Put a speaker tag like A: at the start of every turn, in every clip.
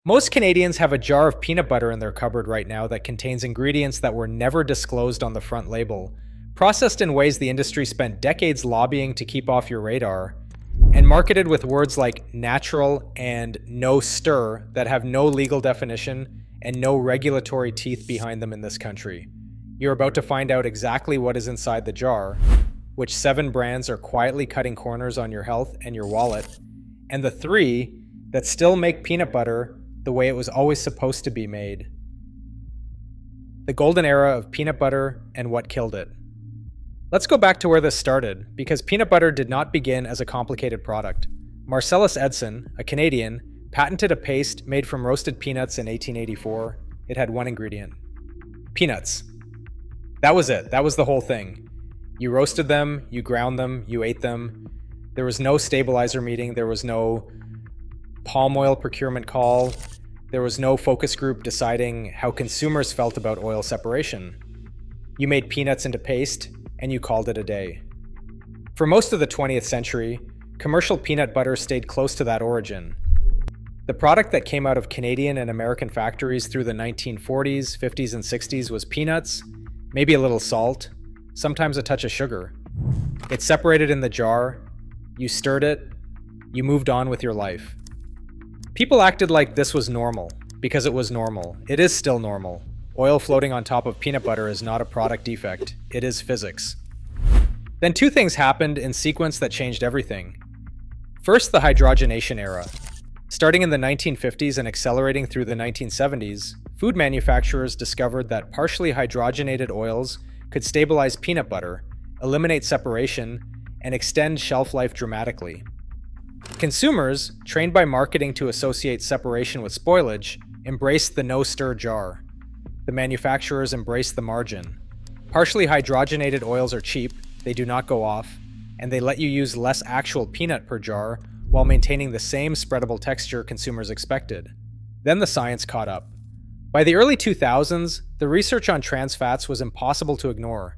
A: Most Canadians have a jar of peanut butter in their cupboard right now that contains ingredients that were never disclosed on the front label, processed in ways the industry spent decades lobbying to keep off your radar, and marketed with words like natural and no stir that have no legal definition and no regulatory teeth behind them in this country. You're about to find out exactly what is inside the jar, which 7 brands are quietly cutting corners on your health and your wallet, and the 3 that still make peanut butter the way it was always supposed to be made. The golden era of peanut butter and what killed it. Let's go back to where this started, because peanut butter did not begin as a complicated product. Marcellus Edson, a Canadian, patented a paste made from roasted peanuts in 1884. It had one ingredient: peanuts. That was it. That was the whole thing. You roasted them, you ground them, you ate them. There was no stabilizer meeting, there was no palm oil procurement call, there was no focus group deciding how consumers felt about oil separation. You made peanuts into paste, and you called it a day. For most of the 20th century, commercial peanut butter stayed close to that origin. The product that came out of Canadian and American factories through the 1940s, 50s, and 60s was peanuts, maybe a little salt, sometimes a touch of sugar. It separated in the jar, you stirred it, you moved on with your life. People acted like this was normal, because it was normal. It is still normal. Oil floating on top of peanut butter is not a product defect, it is physics. Then 2 things happened in sequence that changed everything. First, the hydrogenation era. Starting in the 1950s and accelerating through the 1970s, food manufacturers discovered that partially hydrogenated oils could stabilize peanut butter, eliminate separation, and extend shelf life dramatically. Consumers, trained by marketing to associate separation with spoilage, embraced the no-stir jar. The manufacturers embraced the margin. Partially hydrogenated oils are cheap, they do not go off, and they let you use less actual peanut per jar while maintaining the same spreadable texture consumers expected. Then the science caught up. By the early 2000s, the research on trans fats was impossible to ignore.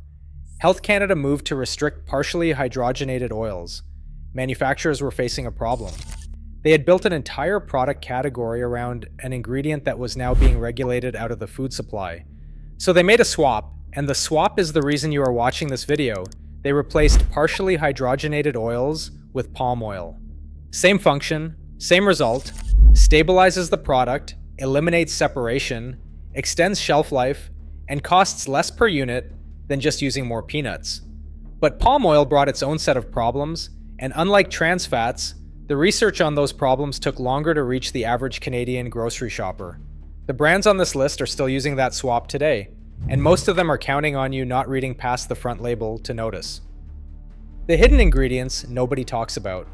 A: Health Canada moved to restrict partially hydrogenated oils. Manufacturers were facing a problem. They had built an entire product category around an ingredient that was now being regulated out of the food supply. So they made a swap, and the swap is the reason you are watching this video. They replaced partially hydrogenated oils with palm oil. Same function, same result, stabilizes the product, eliminates separation, extends shelf life, and costs less per unit than just using more peanuts. But palm oil brought its own set of problems, and unlike trans fats, the research on those problems took longer to reach the average Canadian grocery shopper. The brands on this list are still using that swap today, and most of them are counting on you not reading past the front label to notice. The hidden ingredients nobody talks about.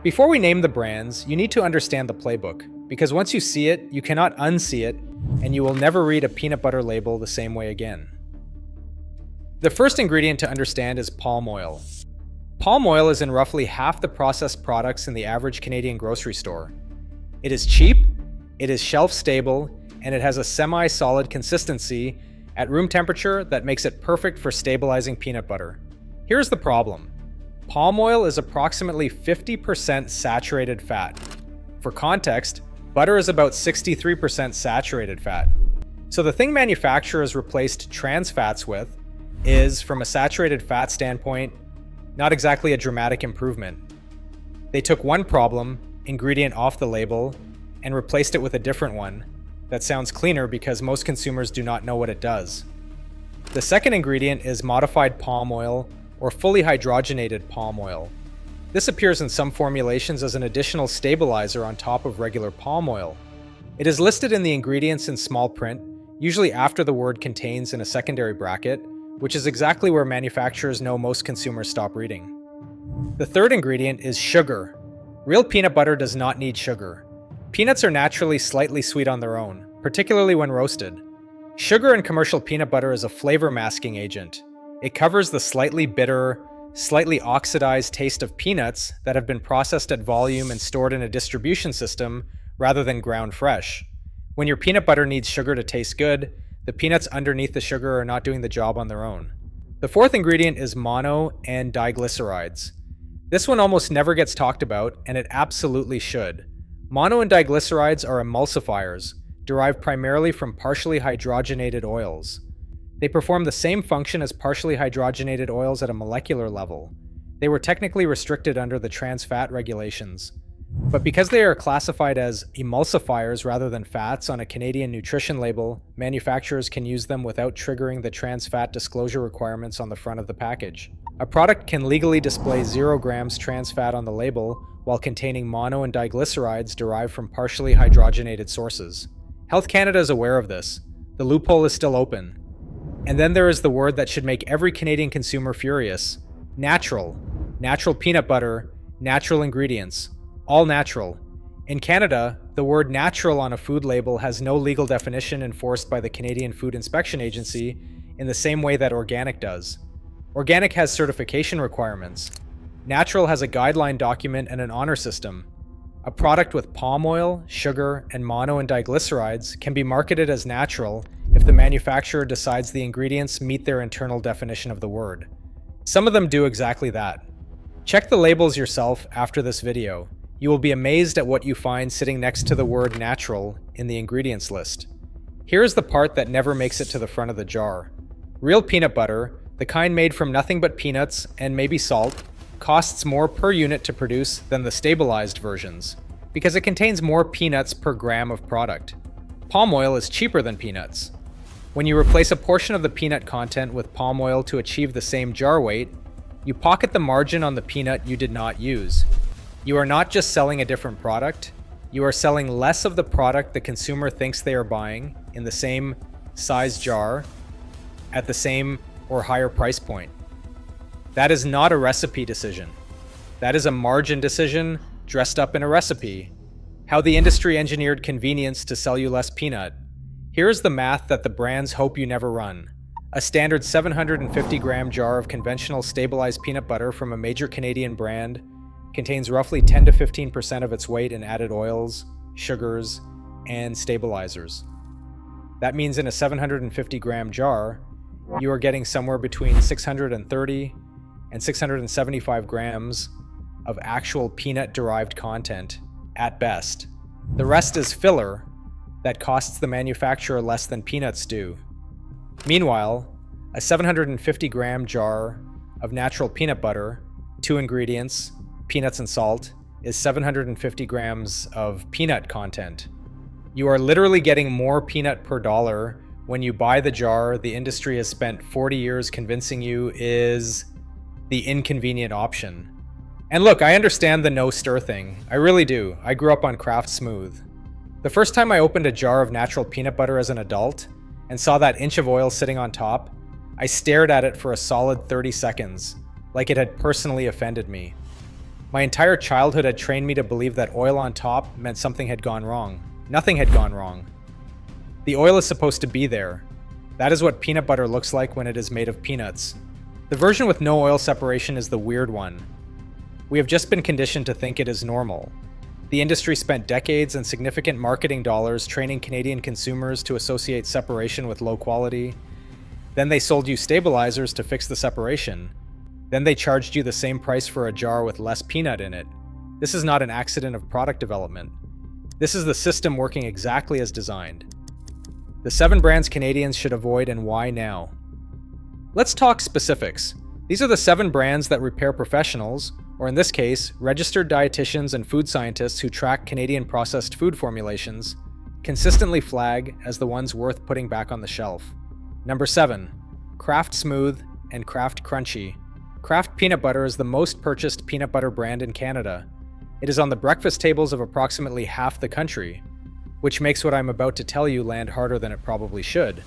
A: Before we name the brands, you need to understand the playbook, because once you see it, you cannot unsee it, and you will never read a peanut butter label the same way again. The first ingredient to understand is palm oil. Palm oil is in roughly half the processed products in the average Canadian grocery store. It is cheap, it is shelf stable, and it has a semi-solid consistency at room temperature that makes it perfect for stabilizing peanut butter. Here's the problem. Palm oil is approximately 50% saturated fat. For context, butter is about 63% saturated fat. So the thing manufacturers replaced trans fats with is, from a saturated fat standpoint, not exactly a dramatic improvement. They took one problem, ingredient off the label, and replaced it with a different one that sounds cleaner because most consumers do not know what it does. The second ingredient is modified palm oil or fully hydrogenated palm oil. This appears in some formulations as an additional stabilizer on top of regular palm oil. It is listed in the ingredients in small print, usually after the word contains in a secondary bracket, which is exactly where manufacturers know most consumers stop reading. The third ingredient is sugar. Real peanut butter does not need sugar. Peanuts are naturally slightly sweet on their own, particularly when roasted. Sugar in commercial peanut butter is a flavor masking agent. It covers the slightly bitter, slightly oxidized taste of peanuts that have been processed at volume and stored in a distribution system rather than ground fresh. When your peanut butter needs sugar to taste good, the peanuts underneath the sugar are not doing the job on their own. The fourth ingredient is mono and diglycerides. This one almost never gets talked about, and it absolutely should. Mono and diglycerides are emulsifiers, derived primarily from partially hydrogenated oils. They perform the same function as partially hydrogenated oils at a molecular level. They were technically restricted under the trans fat regulations. But because they are classified as emulsifiers rather than fats on a Canadian nutrition label, manufacturers can use them without triggering the trans fat disclosure requirements on the front of the package. A product can legally display 0 grams trans fat on the label while containing mono and diglycerides derived from partially hydrogenated sources. Health Canada is aware of this. The loophole is still open. And then there is the word that should make every Canadian consumer furious: natural. Natural peanut butter, natural ingredients. All natural. In Canada, the word natural on a food label has no legal definition enforced by the Canadian Food Inspection Agency in the same way that organic does. Organic has certification requirements. Natural has a guideline document and an honor system. A product with palm oil, sugar, and mono and diglycerides can be marketed as natural if the manufacturer decides the ingredients meet their internal definition of the word. Some of them do exactly that. Check the labels yourself after this video. You will be amazed at what you find sitting next to the word natural in the ingredients list. Here is the part that never makes it to the front of the jar. Real peanut butter, the kind made from nothing but peanuts and maybe salt, costs more per unit to produce than the stabilized versions, because it contains more peanuts per gram of product. Palm oil is cheaper than peanuts. When you replace a portion of the peanut content with palm oil to achieve the same jar weight, you pocket the margin on the peanut you did not use. You are not just selling a different product, you are selling less of the product the consumer thinks they are buying in the same size jar at the same or higher price point. That is not a recipe decision. That is a margin decision dressed up in a recipe. How the industry engineered convenience to sell you less peanut. Here is the math that the brands hope you never run. A standard 750-gram jar of conventional stabilized peanut butter from a major Canadian brand contains roughly 10 to 15% of its weight in added oils, sugars, and stabilizers. That means in a 750-gram jar, you are getting somewhere between 630 and 675 grams of actual peanut-derived content at best. The rest is filler that costs the manufacturer less than peanuts do. Meanwhile, a 750-gram jar of natural peanut butter, 2 ingredients, peanuts and salt, is 750 grams of peanut content. You are literally getting more peanut per dollar when you buy the jar the industry has spent 40 years convincing you is the inconvenient option. And look, I understand the no-stir thing. I really do. I grew up on Kraft Smooth. The first time I opened a jar of natural peanut butter as an adult and saw that inch of oil sitting on top, I stared at it for a solid 30 seconds, like it had personally offended me. My entire childhood had trained me to believe that oil on top meant something had gone wrong. Nothing had gone wrong. The oil is supposed to be there. That is what peanut butter looks like when it is made of peanuts. The version with no oil separation is the weird one. We have just been conditioned to think it is normal. The industry spent decades and significant marketing dollars training Canadian consumers to associate separation with low quality. Then they sold you stabilizers to fix the separation. Then they charged you the same price for a jar with less peanut in it. This is not an accident of product development. This is the system working exactly as designed. The 7 brands Canadians should avoid and why now. Let's talk specifics. These are the 7 brands that repair professionals, or in this case, registered dietitians and food scientists who track Canadian processed food formulations, consistently flag as the ones worth putting back on the shelf. Number 7. Kraft Smooth and Kraft Crunchy. Kraft Peanut Butter is the most purchased peanut butter brand in Canada. It is on the breakfast tables of approximately half the country, which makes what I'm about to tell you land harder than it probably should.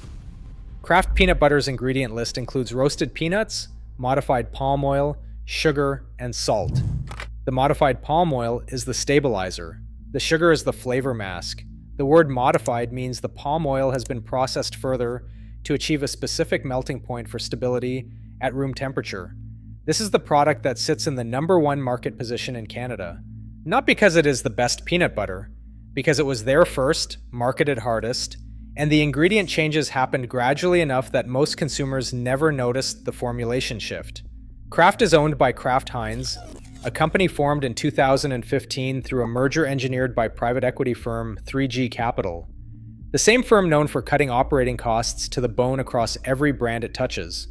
A: Kraft Peanut Butter's ingredient list includes roasted peanuts, modified palm oil, sugar, and salt. The modified palm oil is the stabilizer. The sugar is the flavor mask. The word modified means the palm oil has been processed further to achieve a specific melting point for stability at room temperature. This is the product that sits in the #1 market position in Canada. Not because it is the best peanut butter, because it was there first, marketed hardest, and the ingredient changes happened gradually enough that most consumers never noticed the formulation shift. Kraft is owned by Kraft Heinz, a company formed in 2015 through a merger engineered by private equity firm 3G Capital. The same firm known for cutting operating costs to the bone across every brand it touches.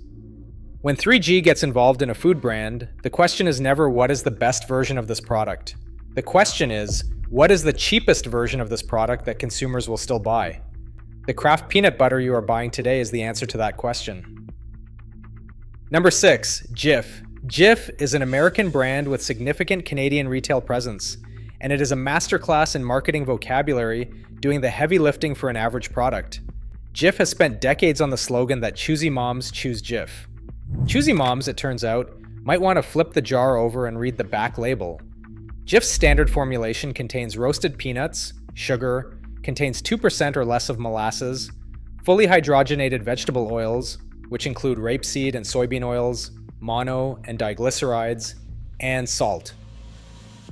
A: When 3G gets involved in a food brand, the question is never what is the best version of this product. The question is, what is the cheapest version of this product that consumers will still buy? The Kraft peanut butter you are buying today is the answer to that question. Number 6, Jif. Jif is an American brand with significant Canadian retail presence, and it is a masterclass in marketing vocabulary, doing the heavy lifting for an average product. Jif has spent decades on the slogan that choosy moms choose Jif. Choosy moms, it turns out, might want to flip the jar over and read the back label. Jif's standard formulation contains roasted peanuts, sugar, contains 2% or less of molasses, fully hydrogenated vegetable oils, which include rapeseed and soybean oils, mono and diglycerides, and salt.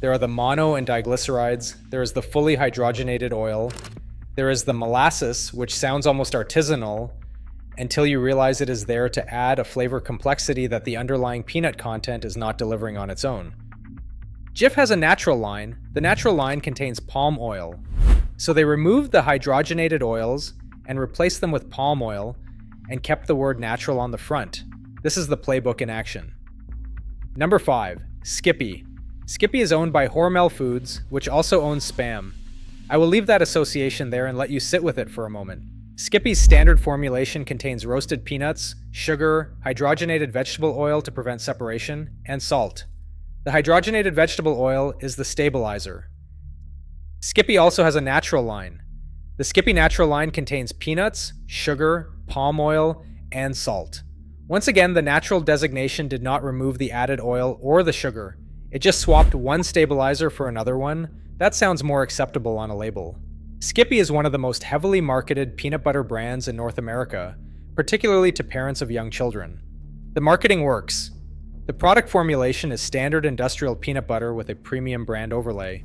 A: There are the mono and diglycerides, there is the fully hydrogenated oil, there is the molasses, which sounds almost artisanal, until you realize it is there to add a flavor complexity that the underlying peanut content is not delivering on its own. Jif has a natural line. The natural line contains palm oil. So they removed the hydrogenated oils and replaced them with palm oil and kept the word natural on the front. This is the playbook in action. Number 5, Skippy. Skippy is owned by Hormel Foods, which also owns Spam. I will leave that association there and let you sit with it for a moment. Skippy's standard formulation contains roasted peanuts, sugar, hydrogenated vegetable oil to prevent separation, and salt. The hydrogenated vegetable oil is the stabilizer. Skippy also has a natural line. The Skippy natural line contains peanuts, sugar, palm oil, and salt. Once again, the natural designation did not remove the added oil or the sugar. It just swapped one stabilizer for another one. That sounds more acceptable on a label. Skippy is one of the most heavily marketed peanut butter brands in North America, particularly to parents of young children. The marketing works. The product formulation is standard industrial peanut butter with a premium brand overlay.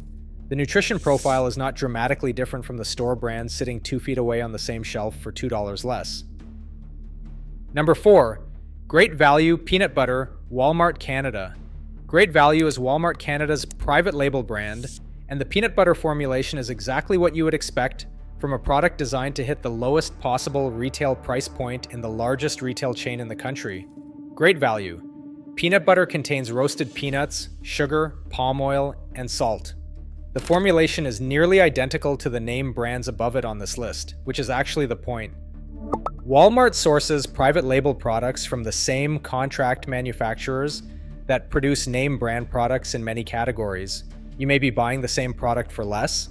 A: The nutrition profile is not dramatically different from the store brand sitting 2 feet away on the same shelf for $2 less. Number 4, Great Value Peanut Butter, Walmart Canada. Great Value is Walmart Canada's private label brand, and the peanut butter formulation is exactly what you would expect from a product designed to hit the lowest possible retail price point in the largest retail chain in the country. Great Value. Peanut butter contains roasted peanuts, sugar, palm oil, and salt. The formulation is nearly identical to the name brands above it on this list, which is actually the point. Walmart sources private label products from the same contract manufacturers that produce name brand products in many categories. You may be buying the same product for less,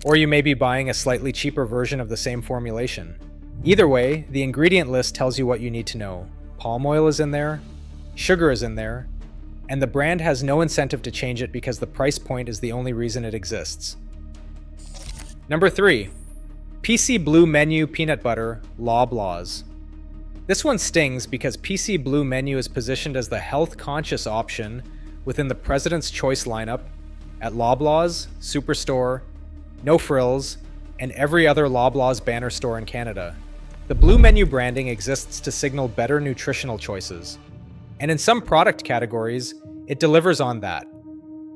A: or you may be buying a slightly cheaper version of the same formulation. Either way, the ingredient list tells you what you need to know. Palm oil is in there, sugar is in there, and the brand has no incentive to change it because the price point is the only reason it exists. Number 3, PC Blue Menu Peanut Butter, Loblaws. This one stings because PC Blue Menu is positioned as the health-conscious option within the President's Choice lineup at Loblaws, Superstore, No Frills, and every other Loblaws banner store in Canada. The Blue Menu branding exists to signal better nutritional choices. And in some product categories, it delivers on that.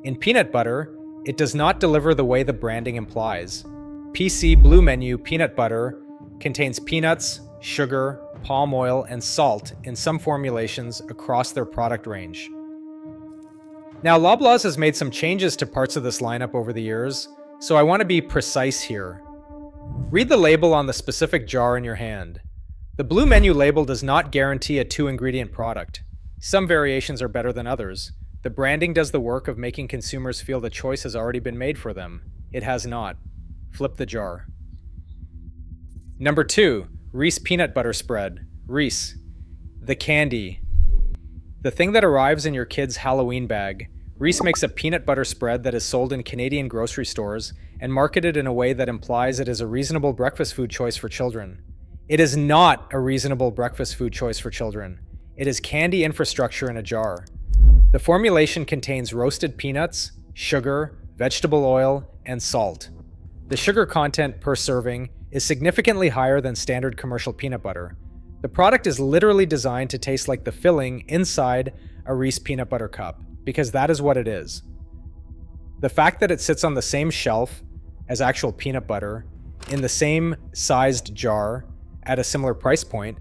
A: In peanut butter, it does not deliver the way the branding implies. PC Blue Menu peanut butter contains peanuts, sugar, palm oil, and salt in some formulations across their product range. Now, Loblaws has made some changes to parts of this lineup over the years, so I want to be precise here. Read the label on the specific jar in your hand. The Blue Menu label does not guarantee a 2-ingredient product. Some variations are better than others. The branding does the work of making consumers feel the choice has already been made for them. It has not. Flip the jar. Number 2, Reese Peanut Butter Spread. Reese. The candy. The thing that arrives in your kid's Halloween bag. Reese makes a peanut butter spread that is sold in Canadian grocery stores and marketed in a way that implies it is a reasonable breakfast food choice for children. It is not a reasonable breakfast food choice for children. It is candy infrastructure in a jar. The formulation contains roasted peanuts, sugar, vegetable oil, and salt. The sugar content per serving is significantly higher than standard commercial peanut butter. The product is literally designed to taste like the filling inside a Reese peanut butter cup, because that is what it is. The fact that it sits on the same shelf as actual peanut butter, in the same sized jar, at a similar price point,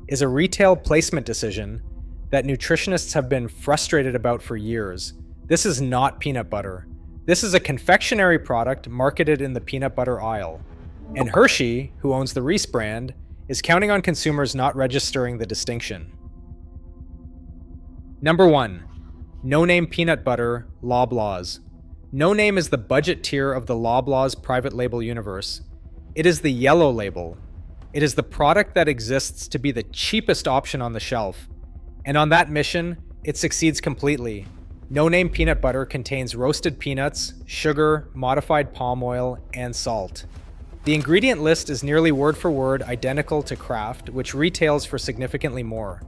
A: is a retail placement decision that nutritionists have been frustrated about for years. This is not peanut butter. This is a confectionery product marketed in the peanut butter aisle. And Hershey, who owns the Reese brand, is counting on consumers not registering the distinction. Number 1. No-name peanut butter, Loblaws. No-name is the budget tier of the Loblaws private label universe. It is the yellow label. It is the product that exists to be the cheapest option on the shelf. And on that mission, it succeeds completely. No-name peanut butter contains roasted peanuts, sugar, modified palm oil, and salt. The ingredient list is nearly word for word identical to Kraft, which retails for significantly more.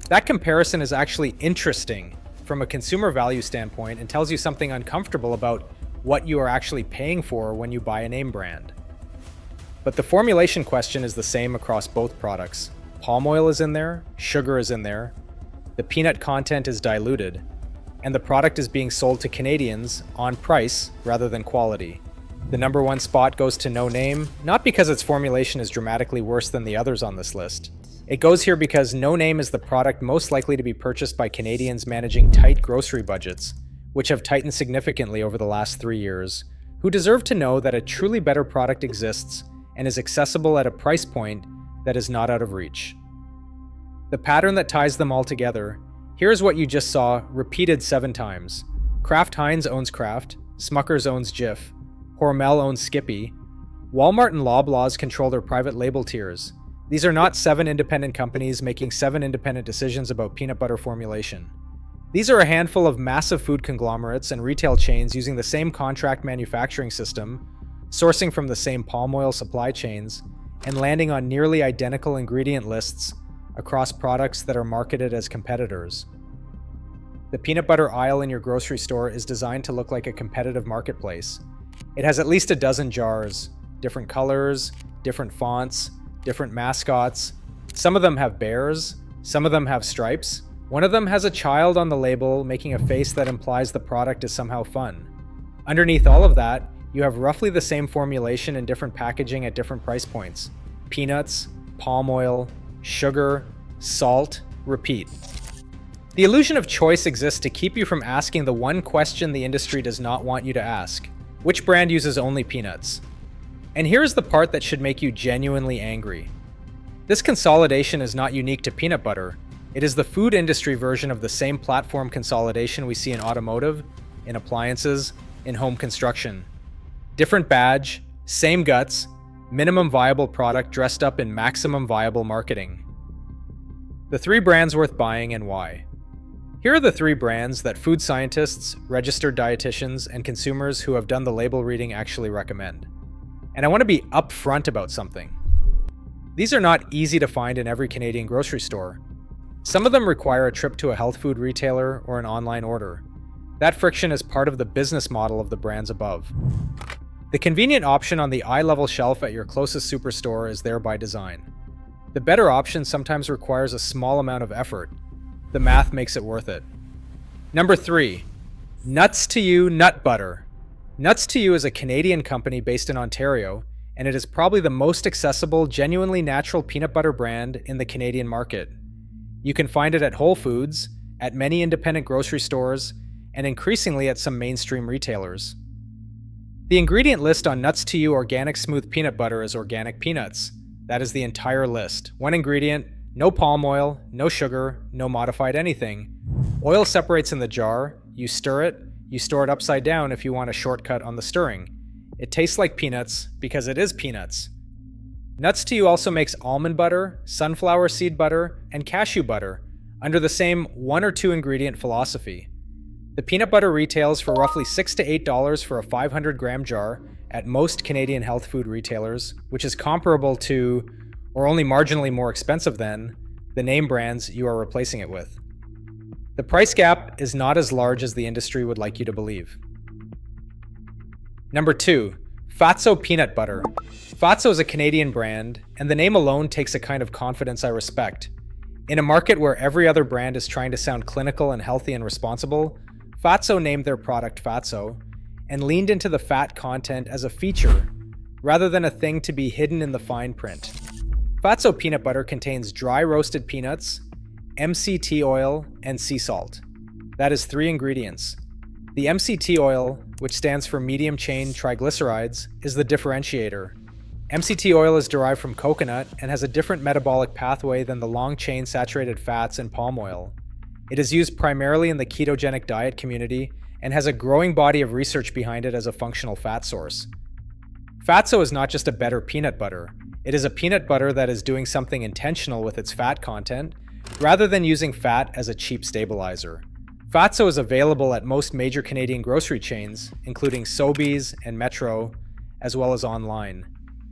A: That comparison is actually interesting from a consumer value standpoint and tells you something uncomfortable about what you are actually paying for when you buy a name brand. But the formulation question is the same across both products. Palm oil is in there, sugar is in there, the peanut content is diluted, and the product is being sold to Canadians on price rather than quality. The number 1 spot goes to No Name, not because its formulation is dramatically worse than the others on this list. It goes here because No Name is the product most likely to be purchased by Canadians managing tight grocery budgets, which have tightened significantly over the last 3 years, who deserve to know that a truly better product exists and is accessible at a price point that is not out of reach. The pattern that ties them all together, here's what you just saw repeated 7 times. Kraft Heinz owns Kraft, Smucker's owns Jif, Hormel owns Skippy, Walmart and Loblaws control their private label tiers. These are not 7 independent companies making 7 independent decisions about peanut butter formulation. These are a handful of massive food conglomerates and retail chains using the same contract manufacturing system, sourcing from the same palm oil supply chains, and landing on nearly identical ingredient lists across products that are marketed as competitors. The peanut butter aisle in your grocery store is designed to look like a competitive marketplace. It has at least a dozen jars, different colors, different fonts, different mascots. Some of them have bears, some of them have stripes. One of them has a child on the label making a face that implies the product is somehow fun. Underneath all of that, you have roughly the same formulation and different packaging at different price points. Peanuts, palm oil, sugar, salt, repeat. The illusion of choice exists to keep you from asking the one question the industry does not want you to ask. Which brand uses only peanuts? And here's the part that should make you genuinely angry. This consolidation is not unique to peanut butter. It is the food industry version of the same platform consolidation we see in automotive, in appliances, in home construction. Different badge, same guts, minimum viable product dressed up in maximum viable marketing. The 3 brands worth buying and why. Here are the 3 brands that food scientists, registered dietitians, and consumers who have done the label reading actually recommend. And I want to be upfront about something. These are not easy to find in every Canadian grocery store. Some of them require a trip to a health food retailer or an online order. That friction is part of the business model of the brands above. The convenient option on the eye-level shelf at your closest superstore is there by design. The better option sometimes requires a small amount of effort. The math makes it worth it. Number 3, Nuts to You Nut Butter. Nuts to You is a Canadian company based in Ontario, and it is probably the most accessible, genuinely natural peanut butter brand in the Canadian market. You can find it at Whole Foods, at many independent grocery stores, and increasingly at some mainstream retailers. The ingredient list on Nuts to You Organic Smooth Peanut Butter is organic peanuts. That is the entire list. One ingredient, no palm oil, no sugar, no modified anything. Oil separates in the jar, you stir it, you store it upside down if you want a shortcut on the stirring. It tastes like peanuts because it is peanuts. Nuts to You also makes almond butter, sunflower seed butter, and cashew butter under the same 1 or 2 ingredient philosophy. The peanut butter retails for roughly $6 to $8 for a 500-gram jar at most Canadian health food retailers, which is comparable to, or only marginally more expensive than, the name brands you are replacing it with. The price gap is not as large as the industry would like you to believe. Number 2, Fatso Peanut Butter. Fatso is a Canadian brand, and the name alone takes a kind of confidence I respect. In a market where every other brand is trying to sound clinical and healthy and responsible, Fatso named their product Fatso and leaned into the fat content as a feature rather than a thing to be hidden in the fine print. Fatso peanut butter contains dry roasted peanuts, MCT oil, and sea salt. That is 3 ingredients. The MCT oil, which stands for medium chain triglycerides, is the differentiator. MCT oil is derived from coconut and has a different metabolic pathway than the long-chain saturated fats in palm oil. It is used primarily in the ketogenic diet community and has a growing body of research behind it as a functional fat source. Fatso is not just a better peanut butter. It is a peanut butter that is doing something intentional with its fat content, rather than using fat as a cheap stabilizer. Fatso is available at most major Canadian grocery chains, including Sobeys and Metro, as well as online.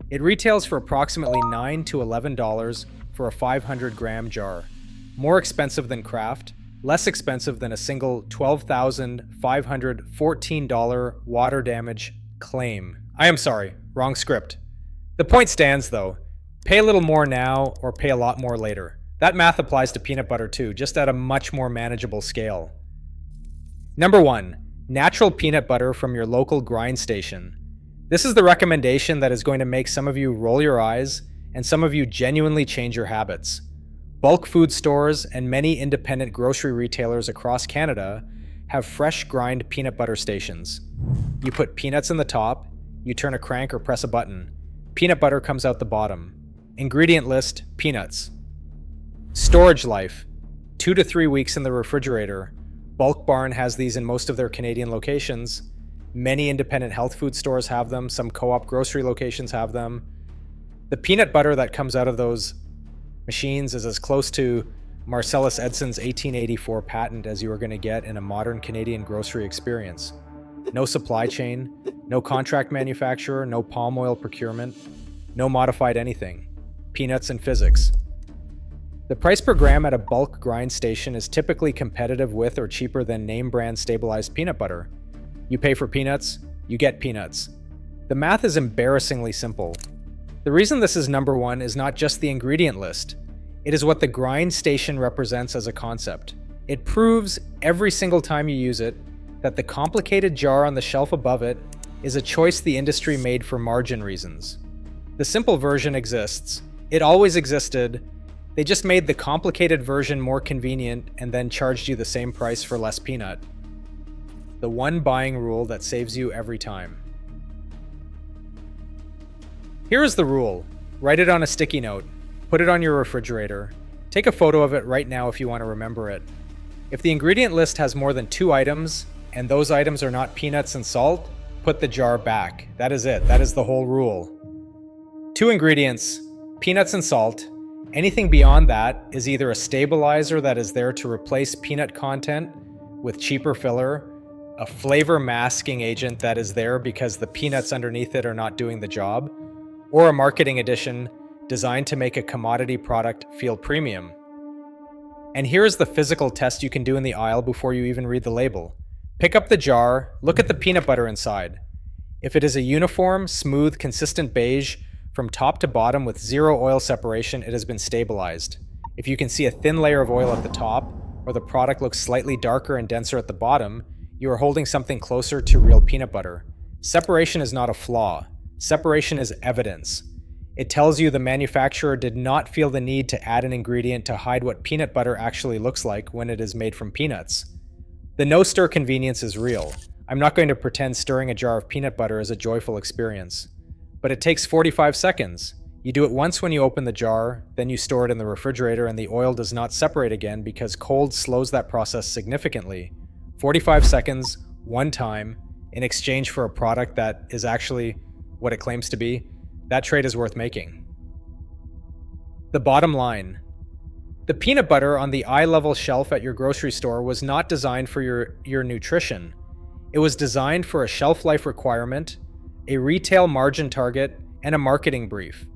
A: It retails for approximately $9 to $11 for a 500-gram jar. More expensive than Kraft, less expensive than a single $12,514 water damage claim. I am sorry, wrong script. The point stands though. Pay a little more now or pay a lot more later. That math applies to peanut butter too, just at a much more manageable scale. Number 1. Natural peanut butter from your local grind station. This is the recommendation that is going to make some of you roll your eyes and some of you genuinely change your habits. Bulk food stores and many independent grocery retailers across Canada have fresh grind peanut butter stations. You put peanuts in the top, you turn a crank or press a button. Peanut butter comes out the bottom. Ingredient list: peanuts. Storage life: 2 to 3 weeks in the refrigerator. Bulk Barn has these in most of their Canadian locations. Many independent health food stores have them. Some co-op grocery locations have them. The peanut butter that comes out of those machines is as close to Marcellus Edson's 1884 patent as you are going to get in a modern Canadian grocery experience. No supply chain, no contract manufacturer, no palm oil procurement, no modified anything. Peanuts and physics. The price per gram at a bulk grind station is typically competitive with or cheaper than name brand stabilized peanut butter. You pay for peanuts, you get peanuts. The math is embarrassingly simple. The reason this is number 1 is not just the ingredient list. It is what the grind station represents as a concept. It proves every single time you use it that the complicated jar on the shelf above it is a choice the industry made for margin reasons. The simple version exists. It always existed. They just made the complicated version more convenient and then charged you the same price for less peanut. The one buying rule that saves you every time. Here is the rule. Write it on a sticky note. Put it on your refrigerator. Take a photo of it right now if you want to remember it. If the ingredient list has more than 2 items, and those items are not peanuts and salt, put the jar back. That is it. That is the whole rule. 2 ingredients, peanuts and salt. Anything beyond that is either a stabilizer that is there to replace peanut content with cheaper filler, a flavor masking agent that is there because the peanuts underneath it are not doing the job, or a marketing addition designed to make a commodity product feel premium. And here's the physical test you can do in the aisle before you even read the label. Pick up the jar, look at the peanut butter inside. If it is a uniform, smooth, consistent beige from top to bottom with 0 oil separation, it has been stabilized. If you can see a thin layer of oil at the top, or the product looks slightly darker and denser at the bottom, you are holding something closer to real peanut butter. Separation is not a flaw. Separation is evidence. It tells you the manufacturer did not feel the need to add an ingredient to hide what peanut butter actually looks like when it is made from peanuts. The no-stir convenience is real. I'm not going to pretend stirring a jar of peanut butter is a joyful experience. But it takes 45 seconds. You do it once when you open the jar, then you store it in the refrigerator and the oil does not separate again because cold slows that process significantly. 45 seconds, one time, in exchange for a product that is actually what it claims to be. That trade is worth making. The bottom line. The peanut butter on the eye-level shelf at your grocery store was not designed for your nutrition. It was designed for a shelf life requirement, a retail margin target, and a marketing brief.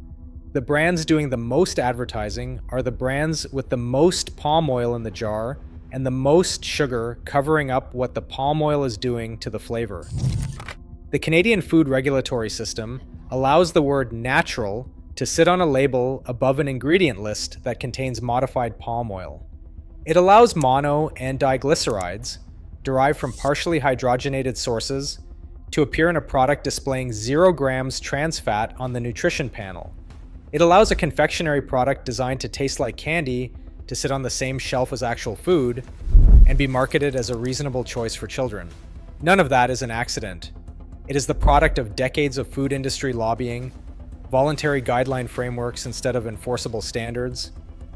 A: The brands doing the most advertising are the brands with the most palm oil in the jar and the most sugar covering up what the palm oil is doing to the flavor. The Canadian Food Regulatory System allows the word natural to sit on a label above an ingredient list that contains modified palm oil. It allows mono and diglycerides, derived from partially hydrogenated sources, to appear in a product displaying 0 grams trans fat on the nutrition panel. It allows a confectionery product designed to taste like candy to sit on the same shelf as actual food and be marketed as a reasonable choice for children. None of that is an accident. It is the product of decades of food industry lobbying, voluntary guideline frameworks instead of enforceable standards,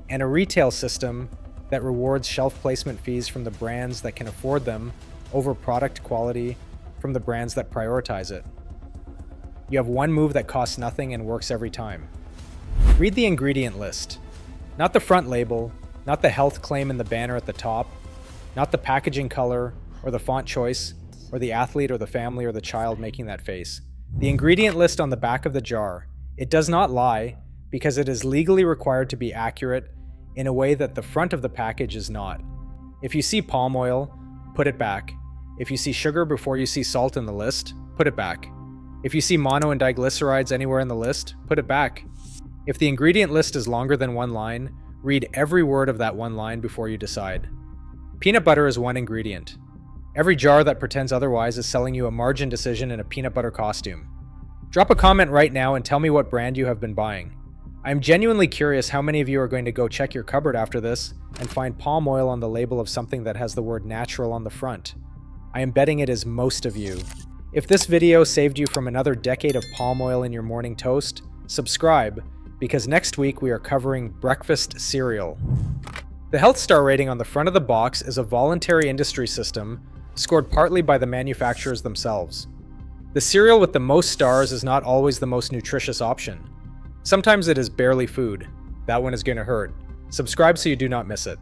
A: and a retail system that rewards shelf placement fees from the brands that can afford them over product quality from the brands that prioritize it. You have one move that costs nothing and works every time. Read the ingredient list. Not the front label, not the health claim in the banner at the top, not the packaging color or the font choice or the athlete or the family or the child making that face. The ingredient list on the back of the jar. It does not lie because it is legally required to be accurate in a way that the front of the package is not. If you see palm oil, put it back. If you see sugar before you see salt in the list, put it back. If you see mono and diglycerides anywhere in the list, put it back. If the ingredient list is longer than one line, read every word of that one line before you decide. Peanut butter is one ingredient. Every jar that pretends otherwise is selling you a margin decision in a peanut butter costume. Drop a comment right now and tell me what brand you have been buying. I am genuinely curious how many of you are going to go check your cupboard after this and find palm oil on the label of something that has the word natural on the front. I am betting it is most of you. If this video saved you from another decade of palm oil in your morning toast, subscribe, because next week we are covering breakfast cereal. The Health Star rating on the front of the box is a voluntary industry system scored partly by the manufacturers themselves. The cereal with the most stars is not always the most nutritious option. Sometimes it is barely food. That one is going to hurt. Subscribe so you do not miss it.